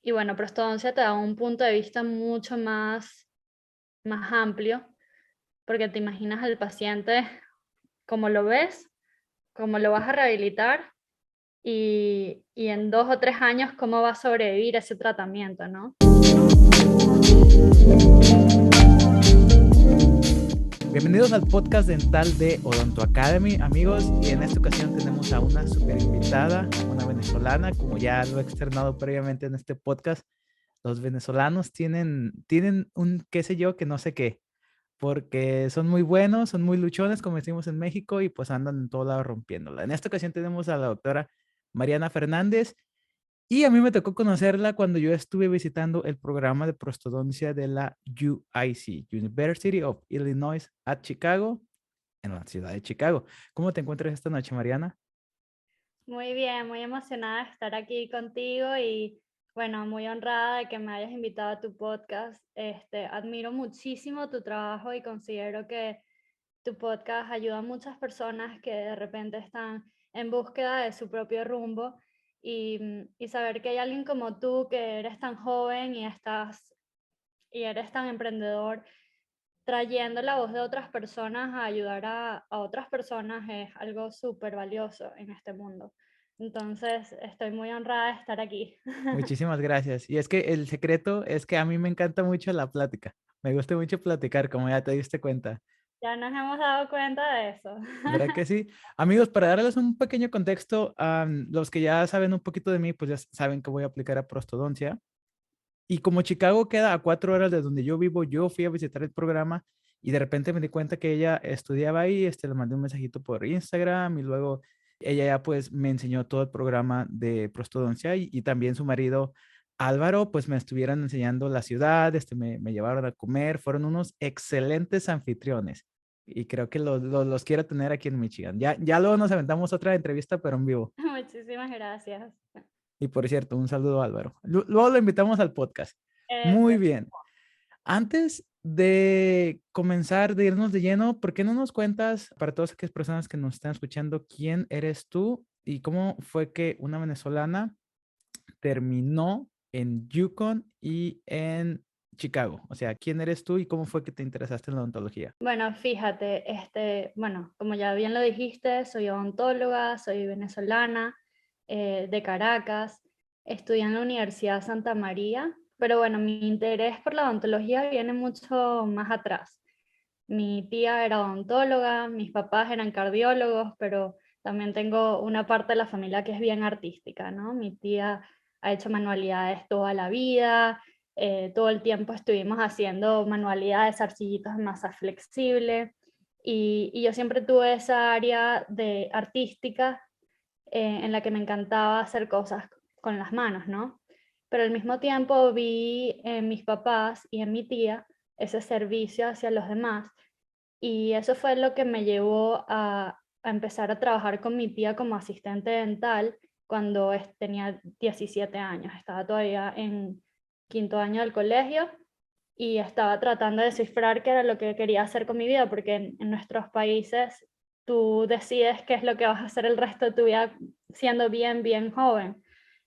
Y bueno, prostodoncia te da un punto de vista mucho más amplio, porque te imaginas al paciente cómo lo ves, cómo lo vas a rehabilitar y en 2 o 3 años cómo va a sobrevivir ese tratamiento, ¿no? Bienvenidos al podcast dental de Odonto Academy, amigos, y en esta ocasión tenemos a una super invitada, una venezolana, como ya lo he externado previamente en este podcast. Los venezolanos tienen un qué sé yo que no sé qué, porque son muy buenos, son muy luchones, como decimos en México, y pues andan en todo lado rompiéndola. En esta ocasión tenemos a la doctora Mariana Fernández, y a mí me tocó conocerla cuando yo estuve visitando el programa de prostodoncia de la UIC, University of Illinois at Chicago, en la ciudad de Chicago. ¿Cómo te encuentras esta noche, Mariana? Muy bien, muy emocionada de estar aquí contigo y bueno, muy honrada de que me hayas invitado a tu podcast. Admiro muchísimo tu trabajo y considero que tu podcast ayuda a muchas personas que de repente están en búsqueda de su propio rumbo y saber que hay alguien como tú que eres tan joven y eres tan emprendedor, trayendo la voz de otras personas a ayudar a otras personas es algo súper valioso en este mundo. Entonces, estoy muy honrada de estar aquí. Muchísimas gracias. Y es que el secreto es que a mí me encanta mucho la plática. Me gusta mucho platicar, como ya te diste cuenta. Ya nos hemos dado cuenta de eso. ¿Verdad que sí? Amigos, para darles un pequeño contexto, los que ya saben un poquito de mí, pues ya saben que voy a aplicar a prostodoncia. Y como Chicago queda a 4 horas de donde yo vivo, yo fui a visitar el programa y de repente me di cuenta que ella estudiaba ahí, le mandé un mensajito por Instagram y luego ella ya pues me enseñó todo el programa de prostodoncia y también su marido Álvaro pues me estuvieron enseñando la ciudad, me llevaron a comer, fueron unos excelentes anfitriones y creo que los quiero tener aquí en Michigan. Ya luego nos aventamos otra entrevista, pero en vivo. Muchísimas gracias. Y por cierto, un saludo a Álvaro. Luego lo invitamos al podcast. Muy Eso. bien. Antes de comenzar, de irnos de lleno, ¿por qué no nos cuentas, para todas aquellas personas que nos están escuchando, quién eres tú y cómo fue que una venezolana terminó en Yukon y en Chicago? O sea, ¿quién eres tú y cómo fue que te interesaste en la odontología? Bueno, fíjate, bueno, como ya bien lo dijiste, soy odontóloga, soy venezolana, de Caracas, estudié en la Universidad Santa María, pero bueno, mi interés por la odontología viene mucho más atrás. Mi tía era odontóloga, mis papás eran cardiólogos, pero también tengo una parte de la familia que es bien artística, ¿no? Mi tía ha hecho manualidades toda la vida, todo el tiempo estuvimos haciendo manualidades, arcillitos de masa flexible, y yo siempre tuve esa área de artística en la que me encantaba hacer cosas con las manos, ¿no? Pero al mismo tiempo vi en mis papás y en mi tía ese servicio hacia los demás, y eso fue lo que me llevó a empezar a trabajar con mi tía como asistente dental cuando tenía 17 años. Estaba todavía en quinto año del colegio y estaba tratando de descifrar qué era lo que quería hacer con mi vida, porque en nuestros países tú decides qué es lo que vas a hacer el resto de tu vida siendo bien joven.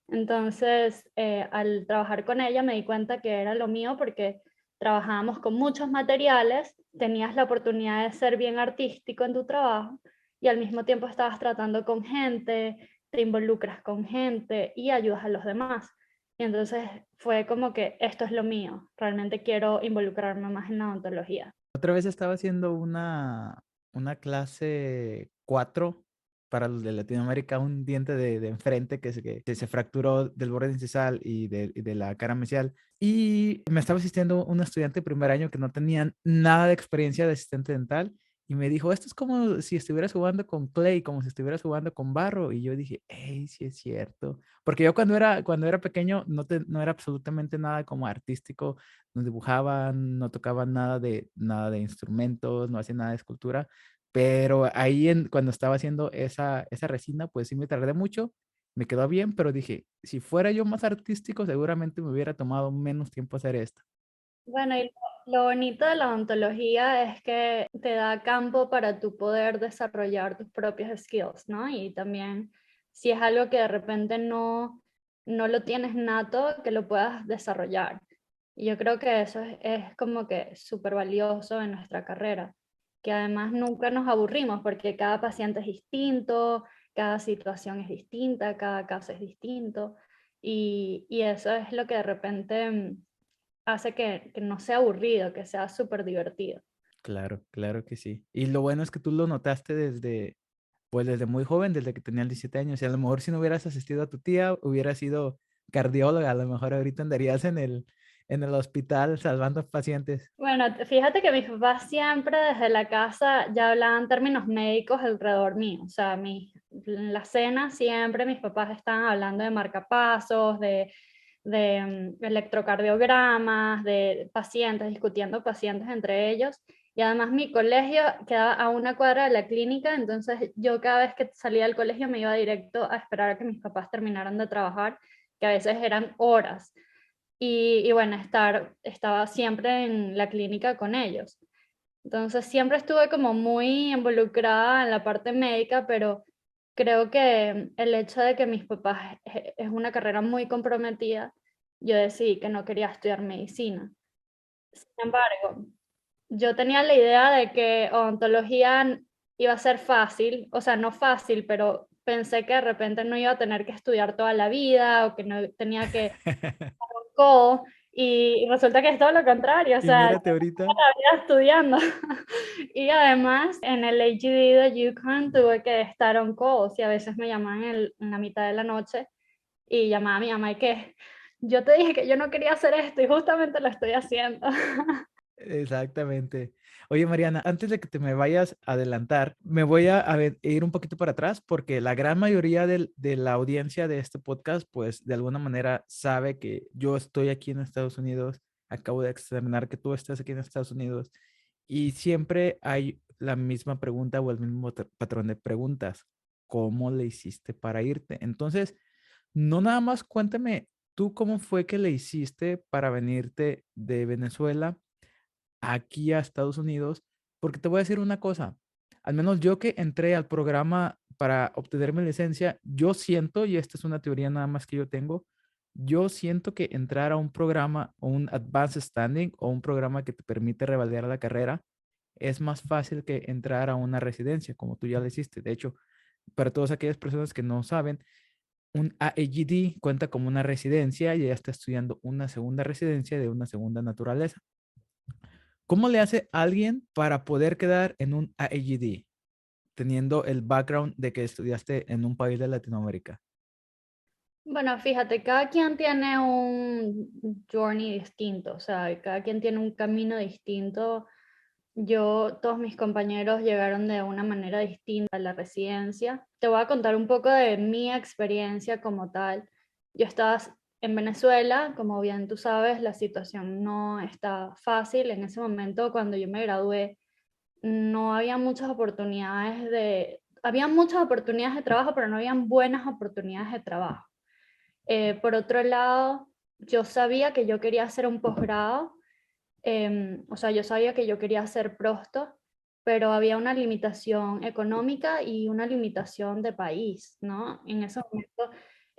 Entonces, al trabajar con ella me di cuenta que era lo mío porque trabajábamos con muchos materiales, tenías la oportunidad de ser bien artístico en tu trabajo y al mismo tiempo estabas tratando con gente, te involucras con gente y ayudas a los demás. Y entonces fue como que esto es lo mío, realmente quiero involucrarme más en la odontología. Otra vez estaba haciendo una clase 4 para los de Latinoamérica, un diente de enfrente que se fracturó del borde incisal y de la cara mesial. Y me estaba asistiendo un estudiante de primer año que no tenía nada de experiencia de asistente dental y me dijo, esto es como si estuvieras jugando con clay, como si estuvieras jugando con barro. Y yo dije, hey, sí es cierto. Porque yo cuando era pequeño no era absolutamente nada como artístico, no dibujaban, no tocaban nada de instrumentos, no hacían nada de escultura, pero ahí cuando estaba haciendo esa resina, pues sí me tardé mucho, me quedó bien, pero dije, si fuera yo más artístico, seguramente me hubiera tomado menos tiempo hacer esto. Bueno, y lo bonito de la odontología es que te da campo para tu poder desarrollar tus propios skills, ¿no? Y también si es algo que de repente no lo tienes nato que lo puedas desarrollar. Y yo creo que eso es como que súper valioso en nuestra carrera, que además nunca nos aburrimos porque cada paciente es distinto, cada situación es distinta, cada caso es distinto. Y eso es lo que de repente hace que no sea aburrido, que sea súper divertido. Claro, claro que sí. Y lo bueno es que tú lo notaste desde, pues desde muy joven, desde que tenías 17 años. Y a lo mejor si no hubieras asistido a tu tía, hubieras sido cardióloga. A lo mejor ahorita andarías en el hospital salvando pacientes. Bueno, fíjate que mis papás siempre desde la casa ya hablaban términos médicos alrededor mío. O sea, en la cena siempre mis papás estaban hablando de marcapasos, de electrocardiogramas, de pacientes, discutiendo pacientes entre ellos. Y además mi colegio quedaba a una cuadra de la clínica, entonces yo cada vez que salía del colegio me iba directo a esperar a que mis papás terminaran de trabajar, que a veces eran horas. Y bueno, estaba siempre en la clínica con ellos. Entonces siempre estuve como muy involucrada en la parte médica, pero creo que el hecho de que mis papás es una carrera muy comprometida, yo decidí que no quería estudiar medicina. Sin embargo, yo tenía la idea de que odontología iba a ser fácil, o sea, no fácil, pero pensé que de repente no iba a tener que estudiar toda la vida o que no tenía que codo, y resulta que es todo lo contrario, o Y sea, yo mírate ahorita. la vida estudiando. Y además en el AGD de UConn tuve que estar on calls y a veces me llamaban en la mitad de la noche y llamaba a mi mamá y que yo te dije que yo no quería hacer esto y justamente lo estoy haciendo. Exactamente. Oye, Mariana, antes de que te me vayas a adelantar, me voy a ir un poquito para atrás porque la gran mayoría de la audiencia de este podcast, pues de alguna manera sabe que yo estoy aquí en Estados Unidos, acabo de examinar que tú estás aquí en Estados Unidos y siempre hay la misma pregunta o el mismo patrón de preguntas. ¿Cómo le hiciste para irte? Entonces, no nada más cuéntame tú cómo fue que le hiciste para venirte de Venezuela aquí a Estados Unidos, porque te voy a decir una cosa, al menos yo que entré al programa para obtener mi licencia, yo siento, y esta es una teoría nada más que yo tengo, yo siento que entrar a un programa o un Advanced Standing o un programa que te permite revalidar la carrera es más fácil que entrar a una residencia, como tú ya lo hiciste. De hecho, para todas aquellas personas que no saben, un AAGD cuenta como una residencia y ella está estudiando una segunda residencia de una segunda naturaleza. ¿Cómo le hace alguien para poder quedar en un AAGD teniendo el background de que estudiaste en un país de Latinoamérica? Bueno, fíjate, cada quien tiene un journey distinto, o sea, cada quien tiene un camino distinto. Todos mis compañeros llegaron de una manera distinta a la residencia. Te voy a contar un poco de mi experiencia como tal. Yo estaba en Venezuela, como bien tú sabes, la situación no está fácil. En ese momento, cuando yo me gradué, no había muchas oportunidades había muchas oportunidades de trabajo, pero no habían buenas oportunidades de trabajo. Por otro lado, yo sabía que yo quería hacer un posgrado, o sea, yo sabía que yo quería hacer prosto, pero había una limitación económica y una limitación de país, ¿no? En ese momento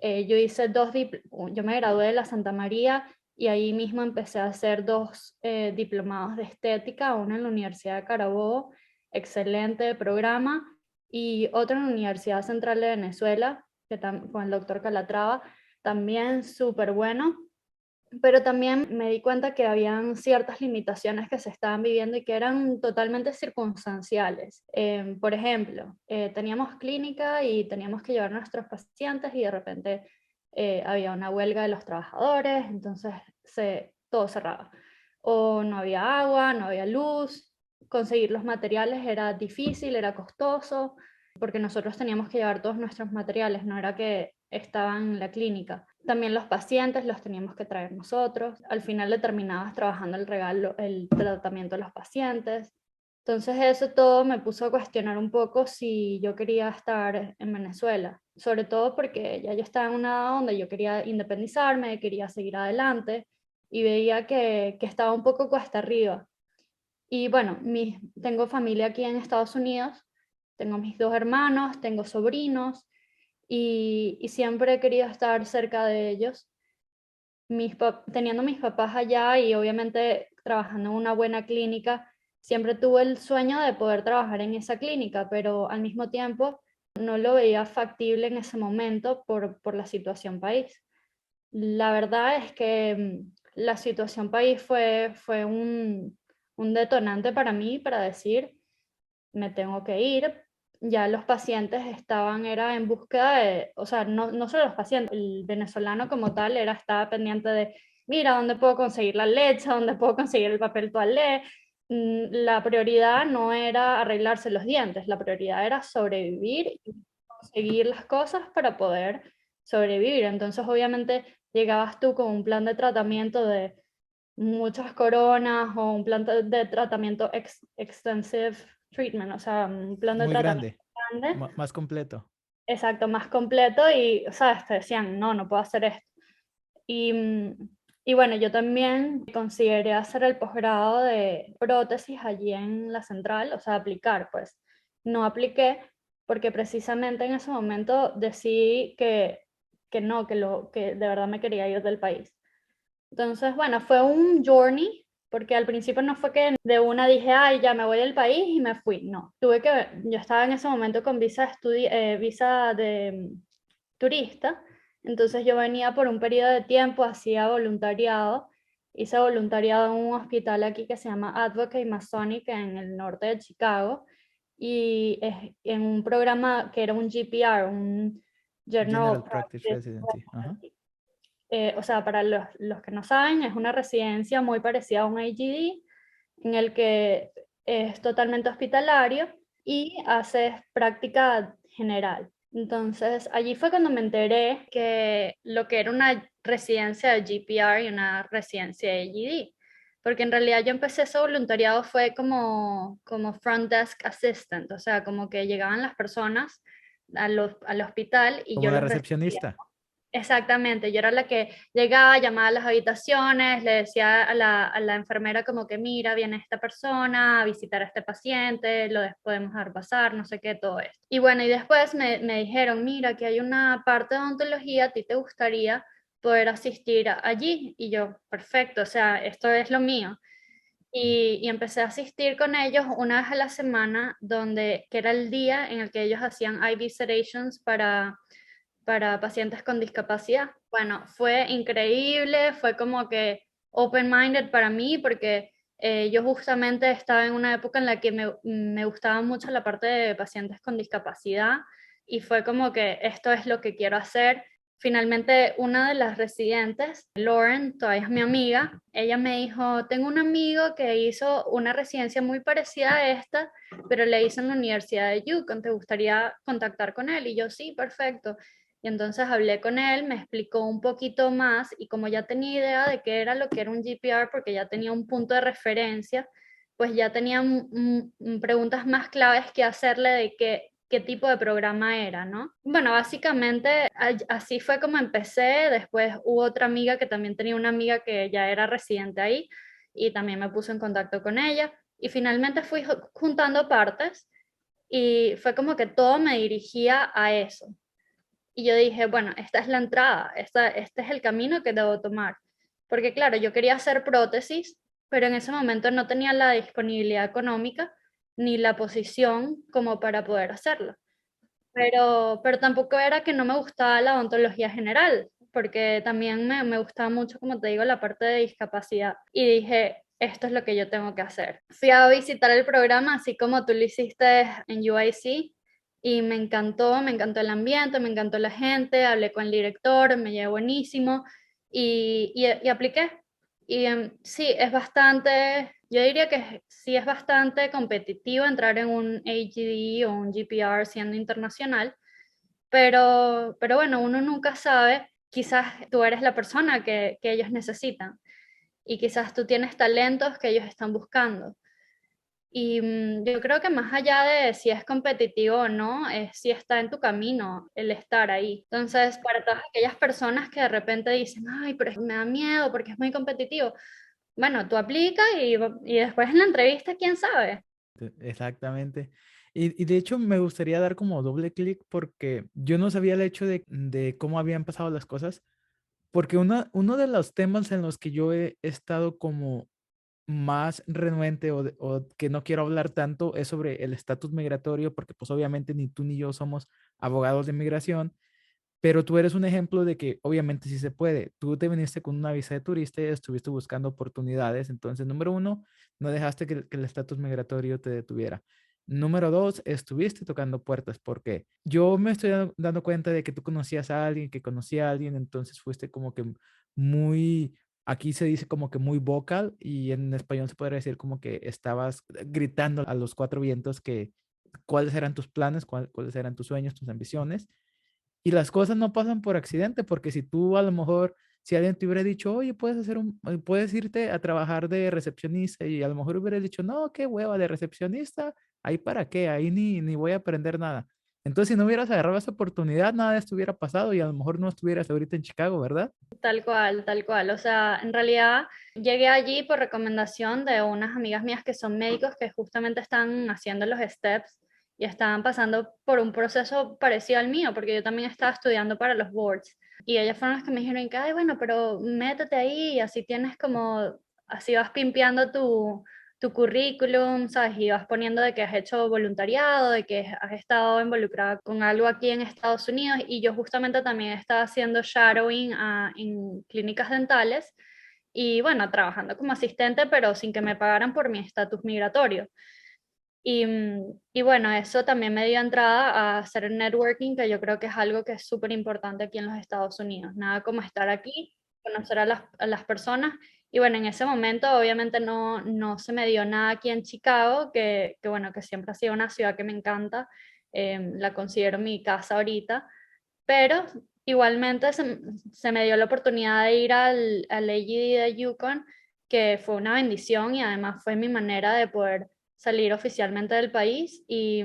yo hice yo me gradué de la Santa María y ahí mismo empecé a hacer dos diplomados de estética, uno en la Universidad de Carabobo, excelente programa, y otro en la Universidad Central de Venezuela, con el doctor Calatrava, también súper bueno, pero también me di cuenta que habían ciertas limitaciones que se estaban viviendo y que eran totalmente circunstanciales. Por ejemplo, teníamos clínica y teníamos que llevar a nuestros pacientes y de repente había una huelga de los trabajadores, entonces todo cerraba. O no había agua, no había luz, conseguir los materiales era difícil, era costoso, porque nosotros teníamos que llevar todos nuestros materiales, no era que estaban en la clínica. También los pacientes los teníamos que traer nosotros. Al final le terminabas trabajando el tratamiento de los pacientes. Entonces eso todo me puso a cuestionar un poco si yo quería estar en Venezuela, sobre todo porque ya yo estaba en una edad donde yo quería independizarme, quería seguir adelante y veía que estaba un poco cuesta arriba. Y bueno, tengo familia aquí en Estados Unidos, tengo mis dos hermanos, tengo sobrinos, y siempre he querido estar cerca de ellos. Teniendo mis papás allá y obviamente trabajando en una buena clínica, siempre tuve el sueño de poder trabajar en esa clínica, pero al mismo tiempo no lo veía factible en ese momento por la situación país. La verdad es que la situación país fue un detonante para mí para decir, me tengo que ir. Ya los pacientes era en búsqueda de, o sea, no solo los pacientes, el venezolano como tal estaba pendiente de, mira, ¿dónde puedo conseguir la leche? ¿Dónde puedo conseguir el papel toalé? La prioridad no era arreglarse los dientes, la prioridad era sobrevivir y conseguir las cosas para poder sobrevivir. Entonces, obviamente, llegabas tú con un plan de tratamiento de muchas coronas o un plan de tratamiento extensive treatment, o sea, un plan de Muy tratamiento grande, grande, más completo. exacto, más completo y, ¿sabes? Te decían, no, no puedo hacer esto. Y, y bueno, yo también consideré hacer el posgrado de prótesis allí en la central, o sea, aplicar, pues. No apliqué porque precisamente en ese momento decidí que no, que de verdad me quería ir del país. Entonces, bueno, fue un journey, porque al principio no fue que de una dije, ay, ya me voy del país y me fui. No, yo estaba en ese momento con visa de turista, entonces yo venía por un periodo de tiempo, hacía voluntariado, hice voluntariado en un hospital aquí que se llama Advocate Masonic en el norte de Chicago, y en un programa que era un GPR, un General General Practice Practice Residency. Ajá. o sea, para los que no saben, es una residencia muy parecida a un AGD, en el que es totalmente hospitalario y haces práctica general. Entonces, allí fue cuando me enteré que lo que era una residencia de GPR y una residencia de AGD. Porque en realidad yo empecé ese voluntariado fue como front desk assistant, o sea, como que llegaban las personas al hospital y Como yo la los recibía. recepcionista. Exactamente, yo era la que llegaba, llamaba a las habitaciones, le decía a la enfermera como que mira, viene esta persona a visitar a este paciente, podemos dejar pasar, no sé qué, todo esto. Y bueno, y después me dijeron, mira, que hay una parte de odontología, ¿a ti te gustaría poder asistir allí? Y yo, perfecto, o sea, esto es lo mío. Y empecé a asistir con ellos una vez a la semana, que era el día en el que ellos hacían IV sedations para pacientes con discapacidad. Bueno, fue increíble, fue como que open-minded para mí porque yo justamente estaba en una época en la que me gustaba mucho la parte de pacientes con discapacidad y fue como que esto es lo que quiero hacer. Finalmente, una de las residentes, Lauren, todavía es mi amiga, ella me dijo, tengo un amigo que hizo una residencia muy parecida a esta, pero le hizo en la Universidad de Yukon, ¿te gustaría contactar con él? Y yo, sí, perfecto. Y entonces hablé con él, me explicó un poquito más y como ya tenía idea de qué era lo que era un GPR, porque ya tenía un punto de referencia, pues ya tenía preguntas más claves que hacerle de qué tipo de programa era, ¿no? Bueno, básicamente así fue como empecé. Después hubo otra amiga que también tenía una amiga que ya era residente ahí y también me puse en contacto con ella. Y finalmente fui juntando partes y fue como que todo me dirigía a eso. Y yo dije, bueno, esta es la entrada, este es el camino que debo tomar. Porque claro, yo quería hacer prótesis, pero en ese momento no tenía la disponibilidad económica ni la posición como para poder hacerlo. Pero tampoco era que no me gustaba la odontología general, porque también me gustaba mucho, como te digo, la parte de discapacidad. Y dije, esto es lo que yo tengo que hacer. Fui a visitar el programa, así como tú lo hiciste en UIC, y me encantó el ambiente, me encantó la gente, hablé con el director, me llevé buenísimo, y apliqué. Y sí, es bastante, yo diría que sí es bastante competitivo entrar en un AGD o un GPR siendo internacional, pero bueno, uno nunca sabe, quizás tú eres la persona que ellos necesitan y quizás tú tienes talentos que ellos están buscando. Y yo creo que más allá de si es competitivo o no, es si está en tu camino el estar ahí. Entonces, para todas aquellas personas que de repente dicen, ay, pero me da miedo porque es muy competitivo, bueno, tú aplicas y después en la entrevista, quién sabe. Exactamente. Y de hecho me gustaría dar como doble clic porque yo no sabía el hecho de cómo habían pasado las cosas, porque uno de los temas en los que yo he estado como más renuente o que no quiero hablar tanto es sobre el estatus migratorio, porque pues obviamente ni tú ni yo somos abogados de migración. Pero tú eres un ejemplo de que obviamente sí se puede. Tú te viniste con una visa de turista y estuviste buscando oportunidades. Entonces, número uno, no dejaste que el estatus migratorio te detuviera. Número dos, estuviste tocando puertas porque yo me estoy dando cuenta de que tú conocías a alguien, que conocía a alguien, entonces fuiste como que muy, aquí se dice como que muy vocal y en español se podría decir como que estabas gritando a los cuatro vientos que cuáles eran tus planes, cuáles eran tus sueños, tus ambiciones y las cosas no pasan por accidente, porque si tú a lo mejor, si alguien te hubiera dicho, oye, puedes irte a trabajar de recepcionista y a lo mejor hubieras dicho, no, qué hueva de recepcionista, ahí para qué, ahí ni voy a aprender nada. Entonces, si no hubieras agarrado esa oportunidad, nada de esto hubiera pasado y a lo mejor no estuvieras ahorita en Chicago, ¿verdad? Tal cual, tal cual. O sea, en realidad llegué allí por recomendación de unas amigas mías que son médicos que justamente están haciendo los steps y estaban pasando por un proceso parecido al mío, porque yo también estaba estudiando para los boards. Y ellas fueron las que me dijeron que, ay, bueno, pero métete ahí y así tienes como, así vas pimpeando tu currículum, ¿sabes? Y vas poniendo de que has hecho voluntariado, de que has estado involucrada con algo aquí en Estados Unidos. Y yo justamente también estaba haciendo shadowing en clínicas dentales y bueno, trabajando como asistente, pero sin que me pagaran por mi estatus migratorio. Y bueno, eso también me dio entrada a hacer networking, que yo creo que es algo que es súper importante aquí en los Estados Unidos. Nada como estar aquí, conocer a las personas. Y bueno, en ese momento obviamente no se me dio nada aquí en Chicago, que bueno, que siempre ha sido una ciudad que me encanta. La considero mi casa ahorita, pero igualmente se me dio la oportunidad de ir al AGD de Yukon, que fue una bendición y además fue mi manera de poder salir oficialmente del país y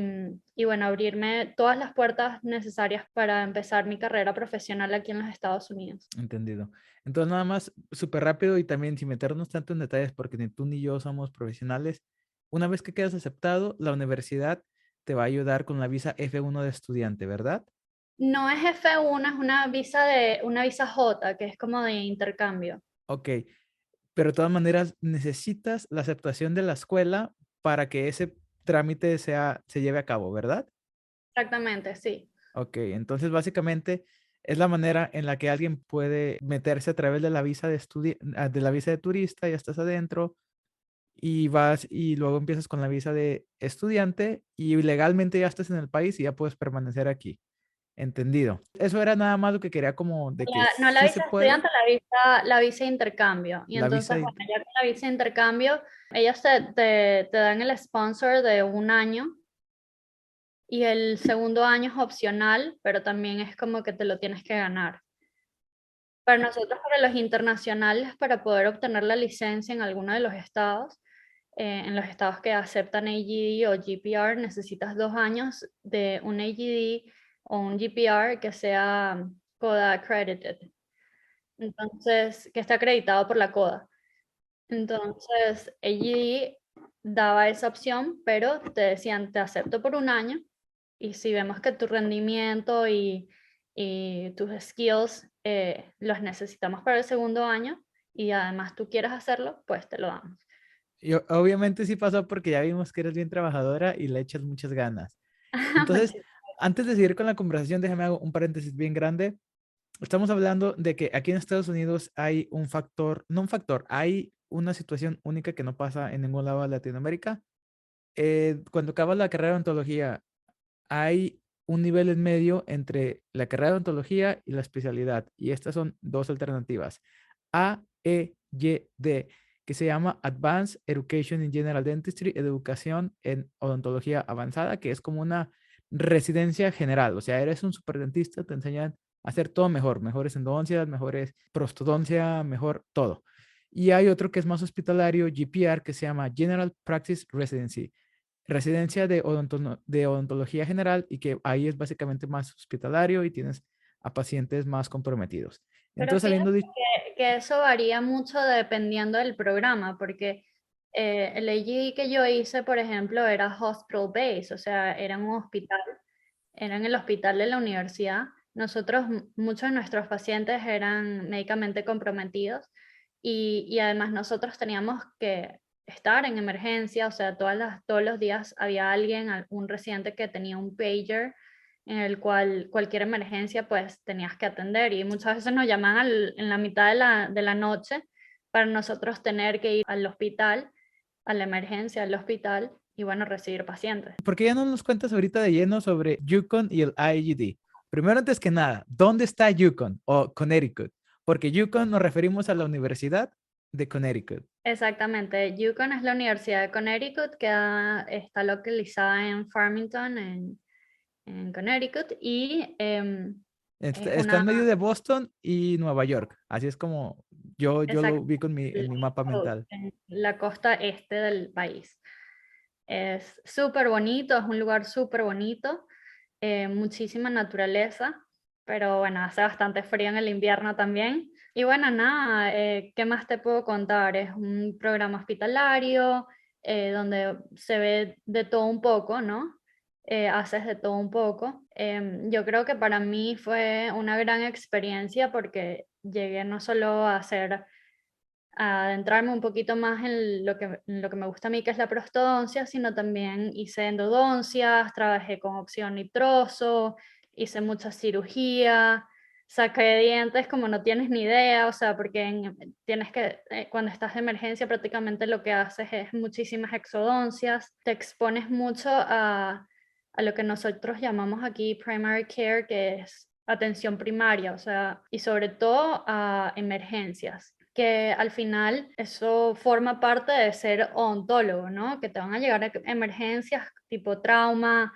bueno, abrirme todas las puertas necesarias para empezar mi carrera profesional aquí en los Estados Unidos. Entendido. Entonces, nada más, súper rápido y también sin meternos tanto en detalles, porque ni tú ni yo somos profesionales. Una vez que quedas aceptado, la universidad te va a ayudar con la visa F1 de estudiante, ¿verdad? No es F1, es una visa J, que es como de intercambio. Ok, pero de todas maneras necesitas la aceptación de la escuela para que ese trámite se lleve a cabo, ¿verdad? Exactamente, sí. Ok, entonces básicamente es la manera en la que alguien puede meterse a través de la visa de la visa de turista, ya estás adentro y vas y luego empiezas con la visa de estudiante y legalmente ya estás en el país y ya puedes permanecer aquí. Entendido. Eso era nada más lo que quería como de que No la sí se visa puede, estudiante, la visa de intercambio. Y la visa entonces, de... bueno, ya con la visa de intercambio, ellos te dan el sponsor de un año y el segundo año es opcional, pero también es como que te lo tienes que ganar. Para nosotros, para los internacionales, para poder obtener la licencia en alguno de los estados, en los estados que aceptan AGD o GPR, necesitas 2 años de un AGD o un GPR que sea CODA accredited. Entonces, que está acreditado por la CODA. Entonces, AGD daba esa opción, pero te decían, te acepto por un año y si vemos que tu rendimiento y tus skills los necesitamos para el segundo año y además tú quieres hacerlo, pues te lo damos. Y obviamente sí pasó porque ya vimos que eres bien trabajadora y le echas muchas ganas. Entonces, antes de seguir con la conversación, déjame hago un paréntesis bien grande. Estamos hablando de que aquí en Estados Unidos hay un factor, no un factor, hay una situación única que no pasa en ningún lado de Latinoamérica. Cuando acabas la carrera de odontología, hay un nivel en medio entre la carrera de odontología y la especialidad. Y estas son dos alternativas. A, E, Y, D, que se llama Advanced Education in General Dentistry, educación en odontología avanzada, que es como una residencia general. O sea, eres un superdentista, te enseñan a hacer todo mejor, mejores endodoncias, mejores prostodoncia, mejor todo. Y hay otro que es más hospitalario, GPR, que se llama General Practice Residency, residencia de odontología general y que ahí es básicamente más hospitalario y tienes a pacientes más comprometidos. Pero Entonces, fíjate habiendo dicho, que eso varía mucho dependiendo del programa, porque El AG que yo hice, por ejemplo, era hospital base, o sea, era en un hospital, era en el hospital de la universidad. Nosotros, muchos de nuestros pacientes eran médicamente comprometidos y además nosotros teníamos que estar en emergencia, o sea, todos los días había alguien, un residente que tenía un pager en el cual cualquier emergencia pues tenías que atender y muchas veces nos llaman en la mitad de la noche para nosotros tener que ir al hospital, a la emergencia del hospital y bueno, recibir pacientes. ¿Por qué ya no nos cuentas ahorita de lleno sobre Yukon y el IED? Primero, antes que nada, ¿dónde está Yukon o Connecticut? Porque Yukon nos referimos a la Universidad de Connecticut. Exactamente, Yukon es la Universidad de Connecticut que está localizada en Farmington, en Connecticut, y es Está una, en medio de Boston y Nueva York. Así es como yo lo exacto, ubico en mi mapa mental. en la costa este del país. Es súper bonito, es un lugar súper bonito, muchísima naturaleza, pero bueno, hace bastante frío en el invierno también. Y bueno, nada, ¿qué más te puedo contar? Es un programa hospitalario donde se ve de todo un poco, ¿no? Haces de todo un poco. Yo creo que para mí fue una gran experiencia porque llegué no solo a hacer a adentrarme un poquito más en lo que me gusta a mí, que es la prostodoncia, sino también hice endodoncias, trabajé con óxido nitroso, hice mucha cirugía, saqué dientes como no tienes ni idea, o sea, porque tienes que, cuando estás de emergencia prácticamente lo que haces es muchísimas exodoncias, te expones mucho a lo que nosotros llamamos aquí primary care, que es atención primaria, o sea, y sobre todo a emergencias, que al final eso forma parte de ser odontólogo, ¿no? Que te van a llegar emergencias tipo trauma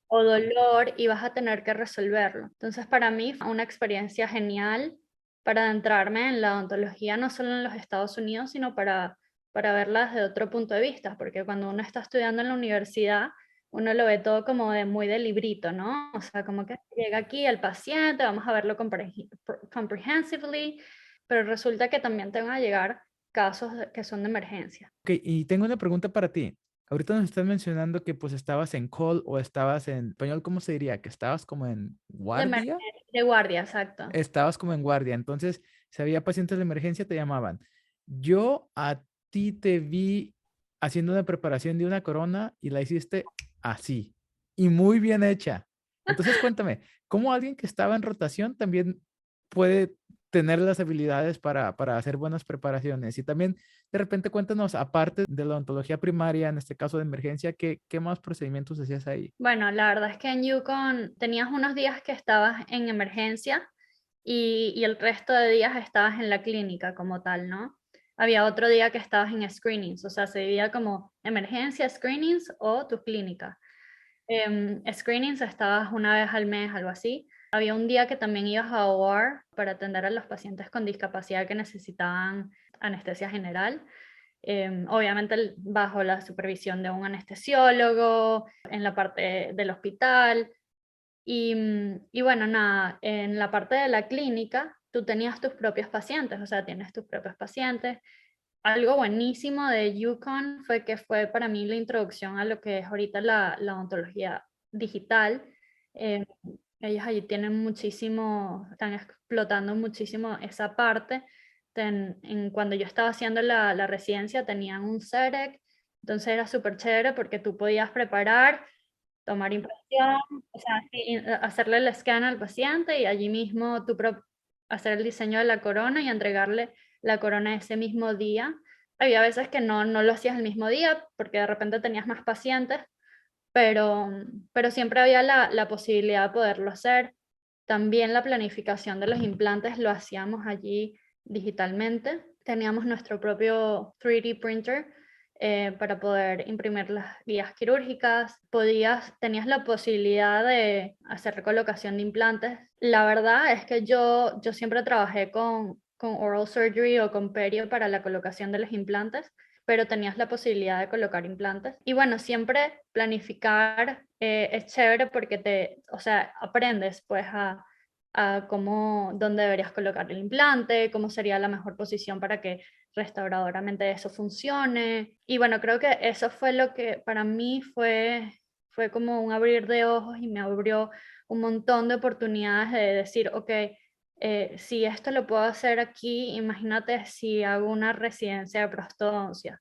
o dolor y vas a tener que resolverlo. Entonces, para mí fue una experiencia genial para adentrarme en la odontología, no solo en los Estados Unidos, sino para verla desde otro punto de vista, porque cuando uno está estudiando en la universidad, uno lo ve todo como de muy de librito, ¿no? O sea, como que llega aquí el paciente, vamos a verlo comprehensively, pero resulta que también te van a llegar casos que son de emergencia. Ok, y tengo una pregunta para ti. Ahorita nos estás mencionando que pues estabas en call o estabas en español, ¿cómo se diría? Que estabas como en De, guardia. de guardia, exacto. Estabas como en guardia. Entonces, si había pacientes de emergencia, te llamaban. Yo a ti te vi haciendo una preparación de una corona y la hiciste así y muy bien hecha. Entonces, cuéntame, ¿cómo alguien que estaba en rotación también puede tener las habilidades para hacer buenas preparaciones? Y también, de repente, cuéntanos, aparte de la odontología primaria, en este caso de emergencia, ¿qué más procedimientos hacías ahí? Bueno, la verdad es que en Yukon tenías unos días que estabas en emergencia y el resto de días estabas en la clínica como tal, ¿no? Había otro día que estabas en screenings, o sea, se dividía como emergencia, screenings o tu clínica. Screenings estabas una vez al mes, algo así. Había un día que también ibas a OR para atender a los pacientes con discapacidad que necesitaban anestesia general. Obviamente bajo la supervisión de un anestesiólogo, en la parte del hospital. Y bueno, nada, en la parte de la clínica, tú tenías tus propios pacientes, o sea, tienes tus propios pacientes. Algo buenísimo de Yukon fue que fue para mí la introducción a lo que es ahorita la odontología digital. Eh, Ellos allí tienen muchísimo, están explotando muchísimo esa parte. Cuando yo estaba haciendo la residencia tenían un CEREC, entonces era súper chévere porque tú podías preparar, tomar impresión, o sea, hacerle el scan al paciente y allí mismo hacer el diseño de la corona y entregarle la corona ese mismo día. Había veces que no lo hacías el mismo día porque de repente tenías más pacientes, pero, pero siempre había la posibilidad de poderlo hacer. También la planificación de los implantes lo hacíamos allí digitalmente. Teníamos nuestro propio 3D printer para poder imprimir las guías quirúrgicas. Tenías la posibilidad de hacer recolocación de implantes. La verdad es que yo siempre trabajé con oral surgery o con perio para la colocación de los implantes, pero tenías la posibilidad de colocar implantes. Y bueno, siempre planificar es chévere porque o sea, aprendes pues a cómo, dónde deberías colocar el implante, cómo sería la mejor posición para que restauradoramente eso funcione. Y bueno, creo que eso fue lo que para mí fue como un abrir de ojos y me abrió un montón de oportunidades de decir, ok, si esto lo puedo hacer aquí, imagínate si hago una residencia de prostodoncia.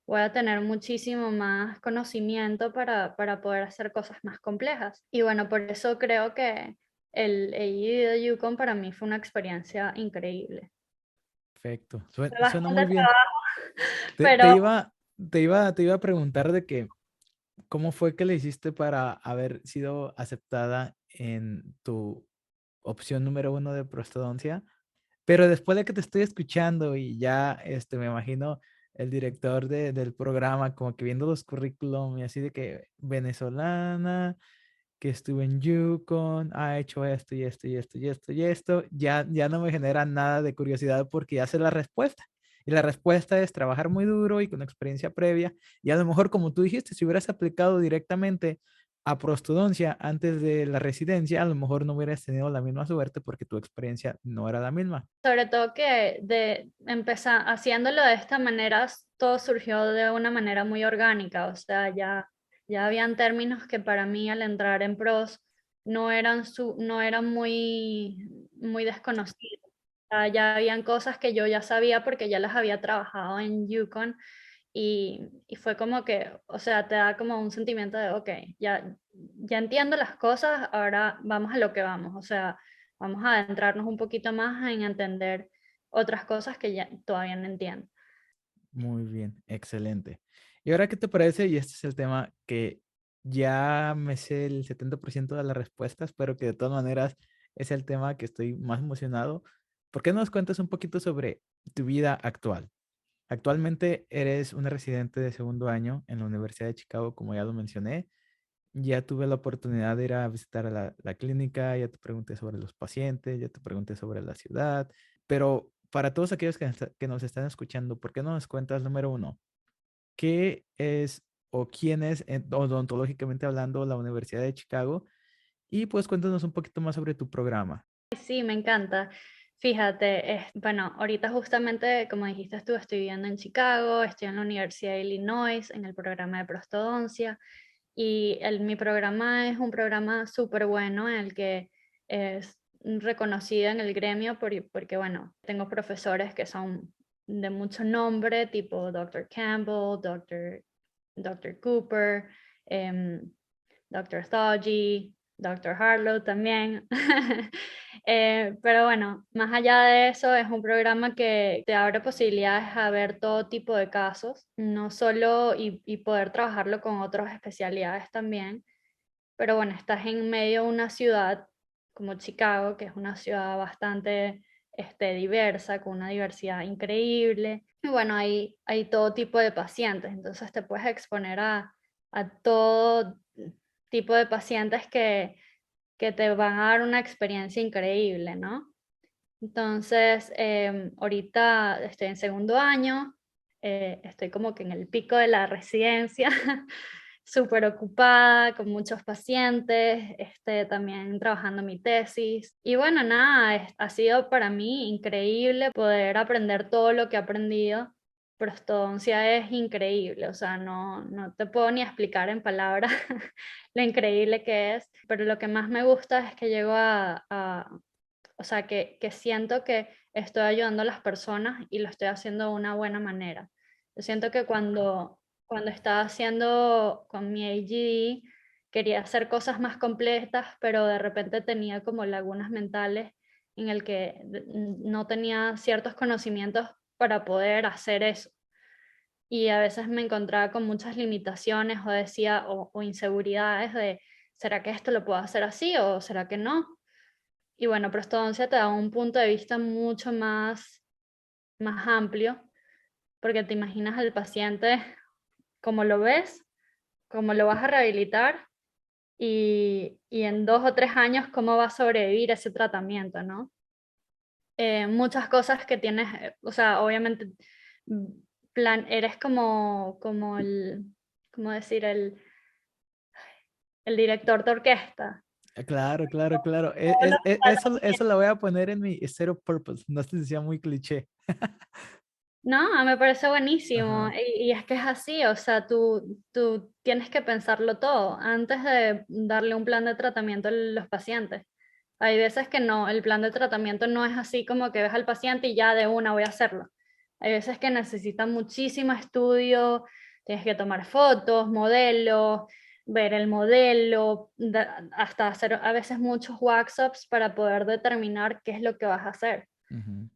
Voy a tener muchísimo más conocimiento para poder hacer cosas más complejas. Y bueno, por eso creo que el AE de Yukon para mí fue una experiencia increíble. Perfecto. Fue Suena bastante muy bien. trabajo, Te, te pero iba, te iba a preguntar de que, ¿cómo fue que le hiciste para haber sido aceptada en tu opción número uno de prostodoncia? Pero después de que te estoy escuchando y ya, me imagino el director del programa como que viendo los currículum y así de que venezolana, que estuvo en Yukon, ha hecho esto y esto y esto y esto y esto, ya no me genera nada de curiosidad porque ya sé la respuesta. Y la respuesta es trabajar muy duro y con experiencia previa. Y a lo mejor, como tú dijiste, si hubieras aplicado directamente a prostodoncia antes de la residencia, a lo mejor no hubieras tenido la misma suerte porque tu experiencia no era la misma. sobre todo que de empezar haciéndolo de esta manera, todo surgió de una manera muy orgánica, o sea, ya habían términos que para mí al entrar en pros no eran muy desconocidos. O sea, ya habían cosas que yo ya sabía porque ya las había trabajado en Yukon y fue como que, o sea, te da como un sentimiento de, ok, ya entiendo las cosas, ahora vamos a lo que vamos, o sea, vamos a adentrarnos un poquito más en entender otras cosas que ya todavía no entiendo. Muy bien, excelente. ¿Y ahora qué te parece? Y este es el tema que ya me sé el 70% de las respuestas, pero que de todas maneras es el tema que estoy más emocionado. ¿Por qué no nos cuentas un poquito sobre tu vida actual? Actualmente eres una residente de segundo año en la Universidad de Chicago, como ya lo mencioné. Ya tuve la oportunidad de ir a visitar a la clínica, ya te pregunté sobre los pacientes, ya te pregunté sobre la ciudad, pero para todos aquellos que nos están escuchando, ¿por qué no nos cuentas, número uno, qué es o quién es, odontológicamente hablando, la Universidad de Chicago? Y pues cuéntanos un poquito más sobre tu programa. Sí, me encanta. Fíjate, bueno, ahorita justamente, como dijiste tú, estoy viviendo en Chicago, estoy en la Universidad de Illinois, en el programa de prostodoncia, y mi programa es un programa súper bueno en el que es reconocido en el gremio porque, bueno, tengo profesores que son de mucho nombre, tipo Dr. Campbell, Dr. Cooper, em, Dr. Thaji, Dr. Harlow también. Pero bueno, más allá de eso, es un programa que te abre posibilidades a ver todo tipo de casos, no solo y poder trabajarlo con otras especialidades también. Pero bueno, estás en medio de una ciudad como Chicago, que es una ciudad bastante diversa, con una diversidad increíble. Y bueno, hay todo tipo de pacientes, entonces te puedes exponer a todo tipo de pacientes que te van a dar una experiencia increíble, ¿no? Entonces, ahorita estoy en segundo año, estoy como que en el pico de la residencia, súper ocupada, con muchos pacientes, también trabajando mi tesis. Y bueno, nada, ha sido para mí increíble poder aprender todo lo que he aprendido. Prostodoncia es increíble, o sea, no te puedo ni explicar en palabras lo increíble que es, pero lo que más me gusta es que llego o sea, que siento que estoy ayudando a las personas y lo estoy haciendo de una buena manera. Yo siento que cuando estaba haciendo con mi AGD, quería hacer cosas más completas, pero de repente tenía como lagunas mentales en el que no tenía ciertos conocimientos para poder hacer eso. Y a veces me encontraba con muchas limitaciones o decía, o inseguridades de, ¿será que esto lo puedo hacer así o será que no? Y bueno, prostodoncia te da un punto de vista mucho más amplio, porque te imaginas al paciente como lo ves, cómo lo vas a rehabilitar y en 2 o 3 años cómo va a sobrevivir ese tratamiento, ¿no? Muchas cosas que tienes, o sea, obviamente, mm, eres ¿cómo decir? El director de orquesta. Claro, claro, claro. Todos los Eso lo voy a poner en mi zero purpose. No sé si sea muy cliché. No, me parece buenísimo. Ajá. Y es que es así, o sea, tú tienes que pensarlo todo antes de darle un plan de tratamiento a los pacientes. Hay veces que no, el plan de tratamiento no es así como que ves al paciente y ya de una voy a hacerlo. Hay veces que necesitan muchísimo estudio, tienes que tomar fotos, modelos, ver el modelo, hasta hacer a veces muchos workshops para poder determinar qué es lo que vas a hacer. Ujú.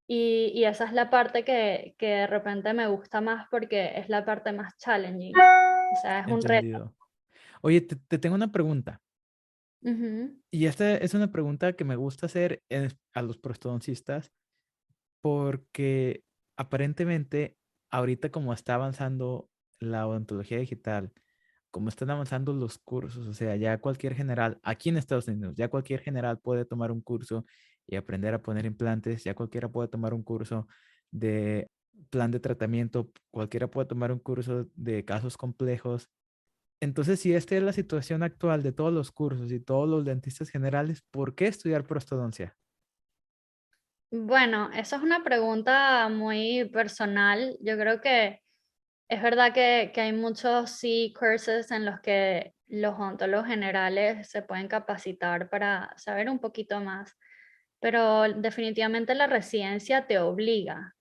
Y esa es la parte que de repente me gusta más porque es la parte más challenging. O sea, es un reto. Entendido. Oye, te tengo una pregunta. Ujú. Y esta es una pregunta que me gusta hacer a los prostodoncistas porque aparentemente ahorita como está avanzando la odontología digital, como están avanzando los cursos, o sea, ya cualquier general, aquí en Estados Unidos, ya cualquier general puede tomar un curso y aprender a poner implantes, ya cualquiera puede tomar un curso de plan de tratamiento, cualquiera puede tomar un curso de casos complejos. Entonces, si esta es la situación actual de todos los cursos y todos los dentistas generales, ¿por qué estudiar prostodoncia? Bueno, eso es una pregunta muy personal. Yo creo que es verdad que hay muchos sí courses en los que los odontólogos generales se pueden capacitar para saber un poquito más, pero definitivamente la residencia te obliga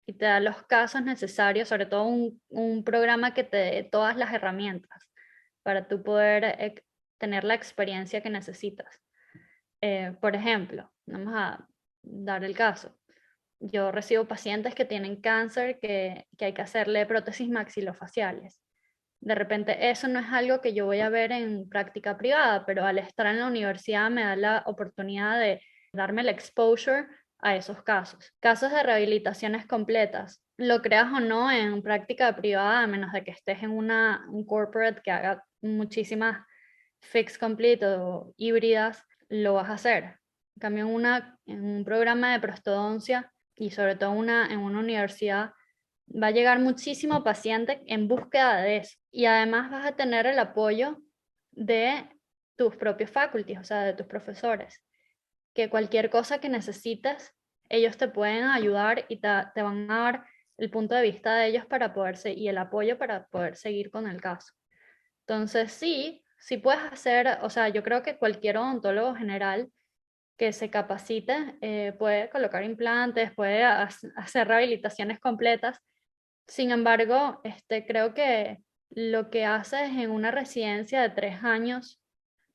y te da los casos necesarios, sobre todo un programa que te dé todas las herramientas para tú poder tener la experiencia que necesitas. Por ejemplo, vamos a dar el caso. Yo recibo pacientes que tienen cáncer que hay que hacerle prótesis maxilofaciales. De repente eso no es algo que yo voy a ver en práctica privada, pero al estar en la universidad me da la oportunidad de darme el exposure a esos casos. Casos de rehabilitaciones completas, lo creas o no en práctica privada, a menos de que estés en un corporate que haga muchísimas fix complete o híbridas, lo vas a hacer. En cambio, en un programa de prostodoncia y sobre todo en una universidad, va a llegar muchísimo paciente en búsqueda de eso. Y además vas a tener el apoyo de tus propios faculties, o sea, de tus profesores, que cualquier cosa que necesites, ellos te pueden ayudar y te van a dar el punto de vista de ellos para y el apoyo para poder seguir con el caso. Entonces, sí, sí puedes hacer, o sea, yo creo que cualquier odontólogo general que se capacite puede colocar implantes, puede hacer rehabilitaciones completas. Sin embargo, creo que lo que haces en una residencia de 3 años,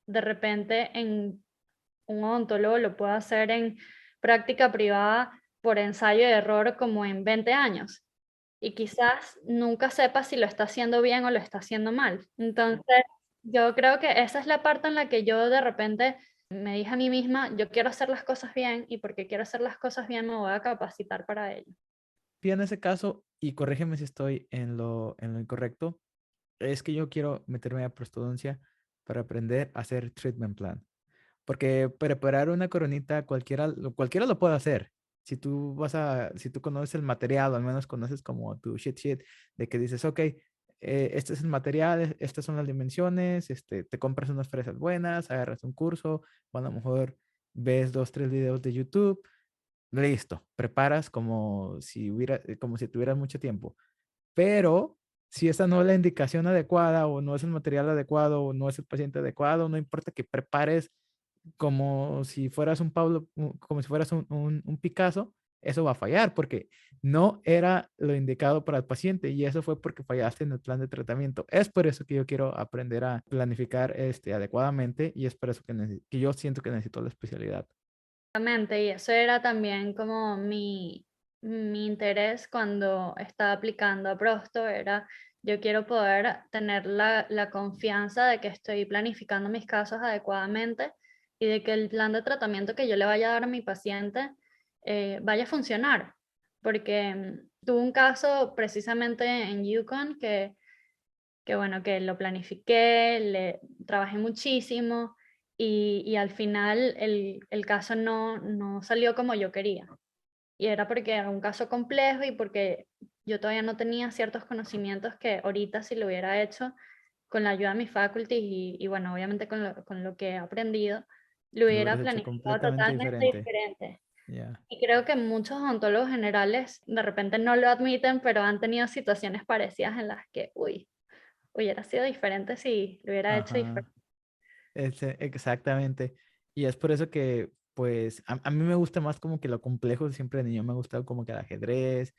de repente en un odontólogo lo puede hacer en práctica privada por ensayo y error como en 20 años. Y quizás nunca sepa si lo está haciendo bien o lo está haciendo mal. Entonces, yo creo que esa es la parte en la que yo de repente me dije a mí misma, yo quiero hacer las cosas bien y porque quiero hacer las cosas bien me voy a capacitar para ello. Y en ese caso, y corrígeme si estoy en lo incorrecto, es que yo quiero meterme a prostodoncia para aprender a hacer treatment plan. Porque preparar una coronita cualquiera lo puede hacer. Si tú conoces el material, o al menos conoces como tu sheet, de que dices, ok, este es el material, estas son las dimensiones, te compras unas fresas buenas, agarras un curso, o a lo mejor ves 2, 3 videos de YouTube, listo, preparas como si tuvieras mucho tiempo. Pero si esa no es la indicación adecuada, o no es el material adecuado, o no es el paciente adecuado, no importa que prepares como si fueras un Pablo, como si fueras un Picasso, eso va a fallar porque no era lo indicado para el paciente, y eso fue porque fallaste en el plan de tratamiento. Es por eso que yo quiero aprender a planificar adecuadamente, y es por eso que yo siento que necesito la especialidad. Exactamente, y eso era también como mi interés cuando estaba aplicando a Prosto, era yo quiero poder tener la confianza de que estoy planificando mis casos adecuadamente y de que el plan de tratamiento que yo le vaya a dar a mi paciente vaya a funcionar. Porque tuve un caso precisamente en Yukon que bueno, que lo planifiqué, le trabajé muchísimo y al final el caso no salió como yo quería. Y era porque era un caso complejo y porque yo todavía no tenía ciertos conocimientos que ahorita si lo hubiera hecho con la ayuda de mis faculties y bueno, obviamente con lo que he aprendido, lo Lo hubiera hubieras hecho planificado completamente totalmente diferente. diferente. Ya. Y creo que muchos odontólogos generales de repente no lo admiten, pero han tenido situaciones parecidas en las que, uy, hubiera sido diferente si lo hubiera hecho Ajá. diferente. Exactamente. Y es por eso que, pues, a mí me gusta más como que lo complejo, siempre de niño me ha gustado como que el ajedrez,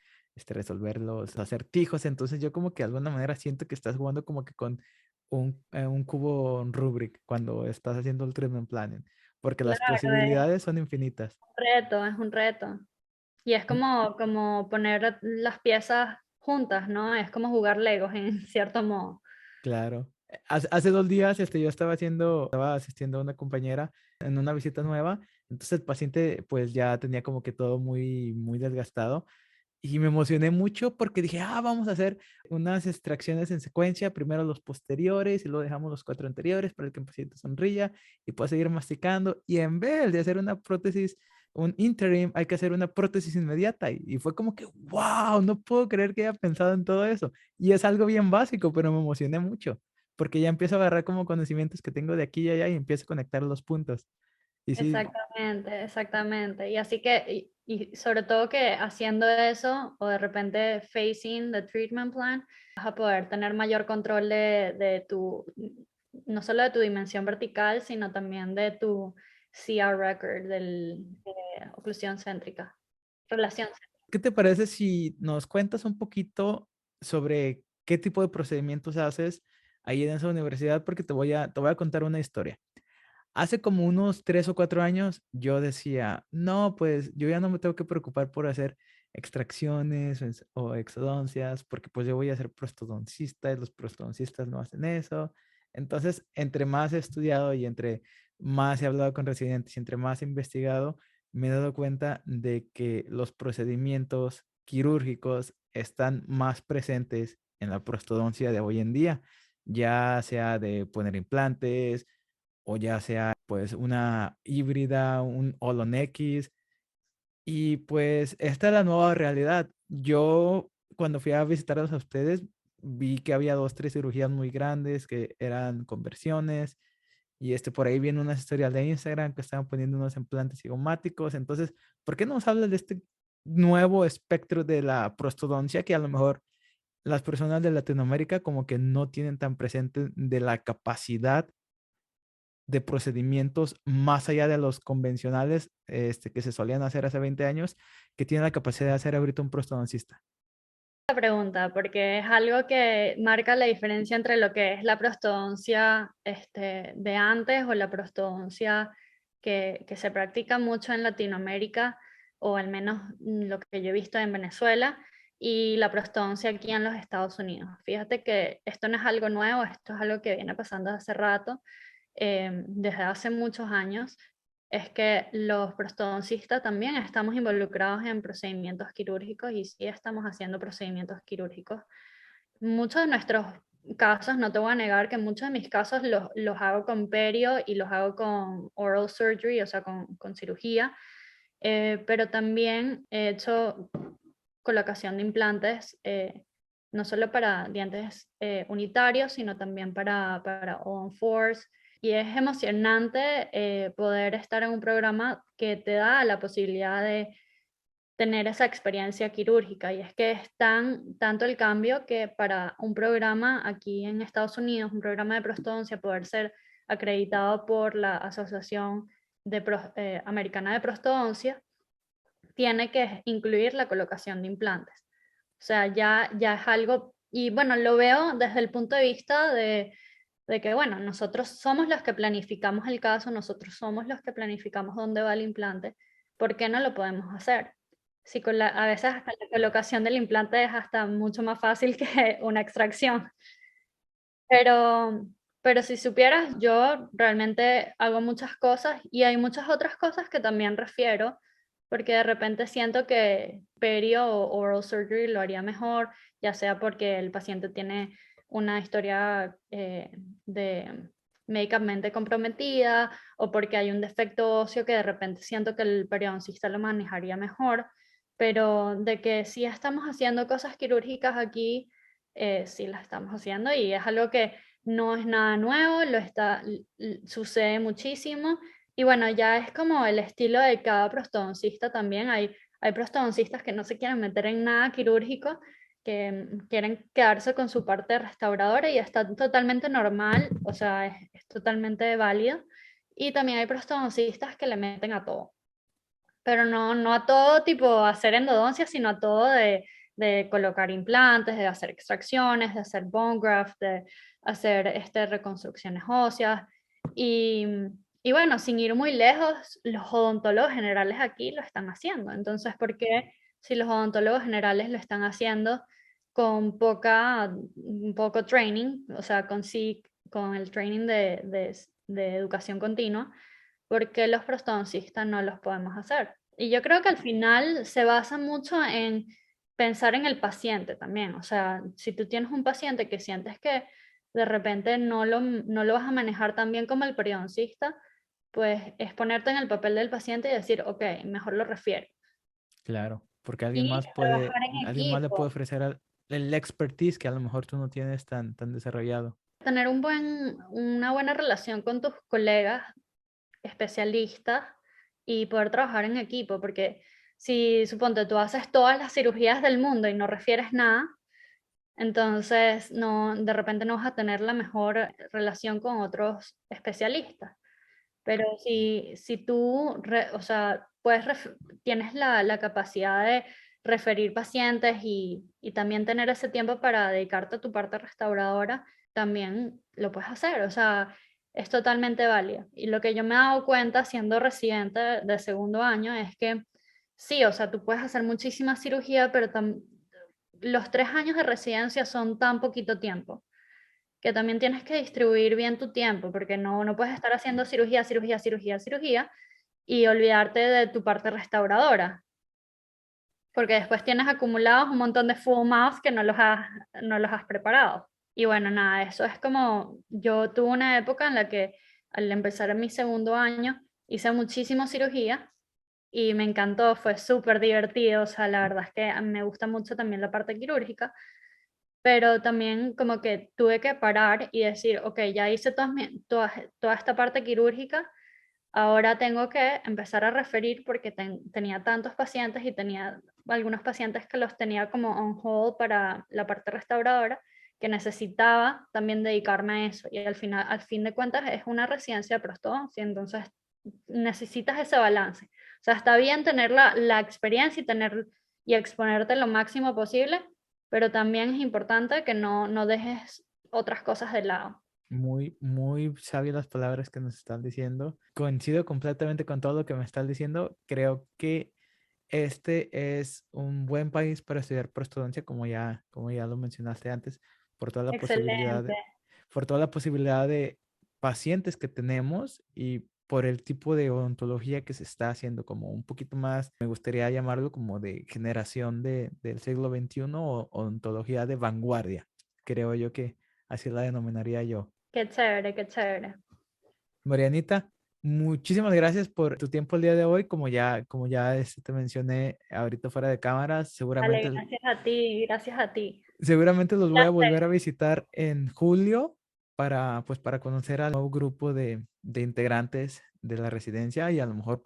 resolver los acertijos, entonces yo como que de alguna manera siento que estás jugando como que con un cubo Rubik cuando estás haciendo el treatment planning, porque las Claro, es posibilidades son infinitas. un reto, es un reto. Y es como poner las piezas juntas, ¿no? Es como jugar Legos en cierto modo. Claro. Hace 2 días yo estaba asistiendo a una compañera en una visita nueva, entonces el paciente pues ya tenía como que todo muy, muy desgastado y me emocioné mucho porque dije, vamos a hacer unas extracciones en secuencia, primero los posteriores y luego dejamos los 4 anteriores para que el paciente sonría y pueda seguir masticando y en vez de hacer una prótesis, un interim, hay que hacer una prótesis inmediata y fue como que, wow, no puedo creer que haya pensado en todo eso. Y es algo bien básico, pero me emocioné mucho, porque ya empiezo a agarrar como conocimientos que tengo de aquí y allá y empiezo a conectar los puntos. Y sí, Exactamente, exactamente. Y así que, y sobre todo que haciendo eso, o de repente facing the treatment plan, vas a poder tener mayor control de tu, no solo de tu dimensión vertical, sino también de tu CR record, de oclusión céntrica, relación céntrica. ¿qué te parece si nos cuentas un poquito sobre qué tipo de procedimientos haces ahí en esa universidad? Porque te voy a contar una historia. Hace como unos 3 o 4 años yo decía, no, pues yo ya no me tengo que preocupar por hacer extracciones o exodoncias, porque pues yo voy a ser prostodoncista y los prostodoncistas no hacen eso. Entonces, entre más he estudiado y entre más he hablado con residentes y entre más he investigado, me he dado cuenta de que los procedimientos quirúrgicos están más presentes en la prostodoncia de hoy en día, ya sea de poner implantes, o ya sea pues una híbrida, un Olon X. Y pues esta es la nueva realidad. Yo cuando fui a visitarlos a ustedes vi que había 2, 3 cirugías muy grandes que eran conversiones y por ahí viene unas historias de Instagram que estaban poniendo unos implantes cigomáticos. Entonces, ¿por qué no nos hablas de este nuevo espectro de la prostodoncia que a lo mejor las personas de Latinoamérica como que no tienen tan presente de la capacidad de procedimientos más allá de los convencionales que se solían hacer hace 20 años, que tiene la capacidad de hacer ahorita un prostodoncista? La pregunta, porque es algo que marca la diferencia entre lo que es la prostodoncia de antes o la prostodoncia que se practica mucho en Latinoamérica, o al menos lo que yo he visto en Venezuela, y la prostodoncia aquí en los Estados Unidos. Fíjate que esto no es algo nuevo, esto es algo que viene pasando hace rato, desde hace muchos años, es que los prostodoncistas también estamos involucrados en procedimientos quirúrgicos y sí estamos haciendo procedimientos quirúrgicos. Muchos de nuestros casos, no te voy a negar que muchos de mis casos los hago con perio y los hago con oral surgery, o sea, con cirugía, pero también he hecho colocación de implantes, no solo para dientes unitarios, sino también para all-on-fours. Y es emocionante poder estar en un programa que te da la posibilidad de tener esa experiencia quirúrgica. Y es que es tanto el cambio que para un programa aquí en Estados Unidos, un programa de prostodoncia, poder ser acreditado por la Asociación Americana de Prostodoncia, tiene que incluir la colocación de implantes. O sea, ya es algo, y bueno, lo veo desde el punto de vista de que, bueno, nosotros somos los que planificamos el caso, nosotros somos los que planificamos dónde va el implante, ¿por qué no lo podemos hacer? Si a veces hasta la colocación del implante es hasta mucho más fácil que una extracción. Pero, pero si supieras, yo realmente hago muchas cosas y hay muchas otras cosas que también refiero, porque de repente siento que perio o oral surgery lo haría mejor, ya sea porque el paciente tiene una historia de médicamente comprometida o porque hay un defecto óseo que de repente siento que el periodoncista lo manejaría mejor, pero de que sí estamos haciendo cosas quirúrgicas aquí, sí las estamos haciendo y es algo que no es nada nuevo, sucede muchísimo. Y bueno, ya es como el estilo de cada prostodoncista también. Hay prostodoncistas que no se quieren meter en nada quirúrgico, que quieren quedarse con su parte restauradora y está totalmente normal, o sea, es totalmente válido. Y también hay prostodoncistas que le meten a todo, pero no a todo tipo hacer endodoncia, sino a todo de colocar implantes, de hacer extracciones, de hacer bone graft, de hacer reconstrucciones óseas. Y, y bueno, sin ir muy lejos, los odontólogos generales aquí lo están haciendo. Entonces, ¿por qué si los odontólogos generales lo están haciendo con poco training, o sea, con el training de educación continua? Porque los prostodoncistas no los podemos hacer. Y yo creo que al final se basa mucho en pensar en el paciente también. O sea, si tú tienes un paciente que sientes que de repente no lo vas a manejar tan bien como el periodoncista, pues es ponerte en el papel del paciente y decir, ok, mejor lo refiero. Claro, porque Y trabajar en alguien más le puede equipo. ofrecer el expertise que a lo mejor tú no tienes tan desarrollado. Tener una buena relación con tus colegas especialistas y poder trabajar en equipo, porque si suponte tú haces todas las cirugías del mundo y no refieres nada, entonces no, de repente no vas a tener la mejor relación con otros especialistas. Pero si tú, o sea, tienes la capacidad de referir pacientes y también tener ese tiempo para dedicarte a tu parte restauradora, también lo puedes hacer. O sea, es totalmente válido. Y lo que yo me he dado cuenta siendo residente de segundo año es que sí, o sea, tú puedes hacer muchísima cirugía, pero los 3 años de residencia son tan poquito tiempo que también tienes que distribuir bien tu tiempo, porque no puedes estar haciendo cirugía, cirugía, cirugía, cirugía y olvidarte de tu parte restauradora, porque después tienes acumulados un montón de full mouth que no los has preparado. Y bueno, nada, eso es como, yo tuve una época en la que al empezar en mi segundo año hice muchísima cirugía y me encantó, fue súper divertido, o sea, la verdad es que a mí me gusta mucho también la parte quirúrgica, pero también como que tuve que parar y decir, ok, ya hice toda esta parte quirúrgica, ahora tengo que empezar a referir porque tenía tantos pacientes y tenía algunos pacientes que los tenía como on hold para la parte restauradora, que necesitaba también dedicarme a eso. Y al final, al fin de cuentas, es una residencia de prostodoncia, entonces necesitas ese balance. O sea, está bien tener la experiencia y exponerte lo máximo posible, pero también es importante que no dejes otras cosas de lado. Muy, muy sabias las palabras que nos están diciendo. Coincido completamente con todo lo que me estás diciendo. Creo que este es un buen país para estudiar prostodoncia, como ya lo mencionaste antes, por toda la posibilidad Excelente. por toda la posibilidad de pacientes que tenemos y por el tipo de odontología que se está haciendo, como un poquito más, me gustaría llamarlo como de generación del siglo XXI o odontología de vanguardia. Creo yo que así la denominaría yo. Qué chévere, qué chévere. Marianita, muchísimas gracias por tu tiempo el día de hoy. Como ya te mencioné ahorita fuera de cámara, Dale, gracias a ti, gracias a ti. seguramente los voy a Placer. volver a visitar en julio pues, para conocer al nuevo grupo de integrantes de la residencia y a lo mejor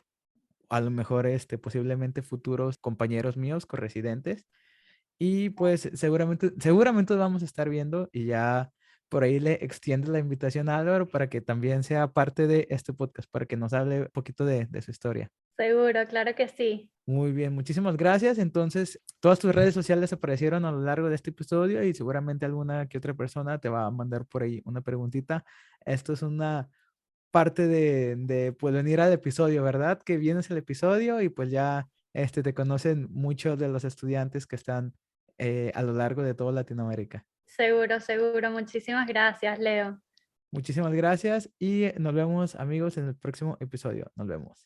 posiblemente futuros compañeros míos, corresidentes. Y pues seguramente nos vamos a estar viendo y ya por ahí le extiendo la invitación a Álvaro para que también sea parte de este podcast, para que nos hable un poquito de su historia. Seguro, claro que sí. Muy bien, muchísimas gracias. Entonces, todas tus redes sociales aparecieron a lo largo de este episodio y seguramente alguna que otra persona te va a mandar por ahí una preguntita. Esto es una parte pues venir al episodio, ¿verdad? Que vienes el episodio y pues ya te conocen muchos de los estudiantes que están a lo largo de toda Latinoamérica. Seguro, seguro. Muchísimas gracias, Leo. Muchísimas gracias y nos vemos amigos en el próximo episodio. Nos vemos.